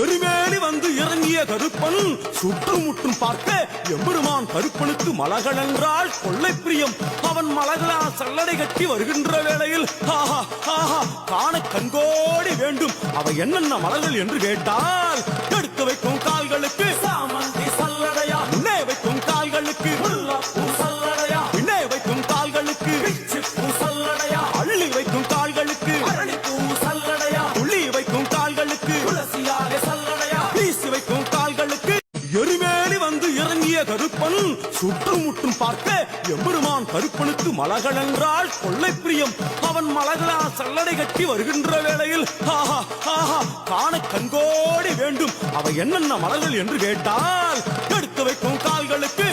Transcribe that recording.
எருமேலி வந்து இறங்கிய கருப்பன் சுற்றுமுற்றும் பார்க்க எம்பெருமான் கருப்பனுக்கு மலகள் என்றால் கொள்ளை பிரியம். அவன் மலகளா சல்லடை கட்டி வருகின்ற வேளையில் ஆஹா ஆஹா காண கண்கோடி வேண்டும். அவை என்னென்ன மலர்கள் என்று கேட்டால், எடுத்து வைக்கும் கால்களுக்கு சாமந்தி சல்லடையா, முன்னே வைக்கும் கால்களுக்கு முல்லைப்பூ சல்லடையா, பின்னே வைக்கும் கால்களுக்கு பிச்சிப்பூ சல்லடையா, அள்ளி வைக்கும் கால்களுக்கு அரளிப்பூ சல்லடையா, துள்ளி வைக்கும் கால்களுக்கு துளசியாலே சல்லடையா, வீசி வைக்கும் கால்களுக்கு. எருமேலி வந்து இறங்கிய கருப்பன் சுற்றுமுற்றும் பார்க்க எம்பெருமான் கருப்பனுக்கு மலகள் என்றால் கொள்ளை பிரியம். அவன் மலகளா சல்லடை கட்டி வருகின்ற வேளையில் ஆஹா ஆஹா காண கண்கோடி வேண்டும். அவை என்னென்ன மலர்கள் என்று கேட்டால், எடுத்து வைக்கும் கால்களுக்கு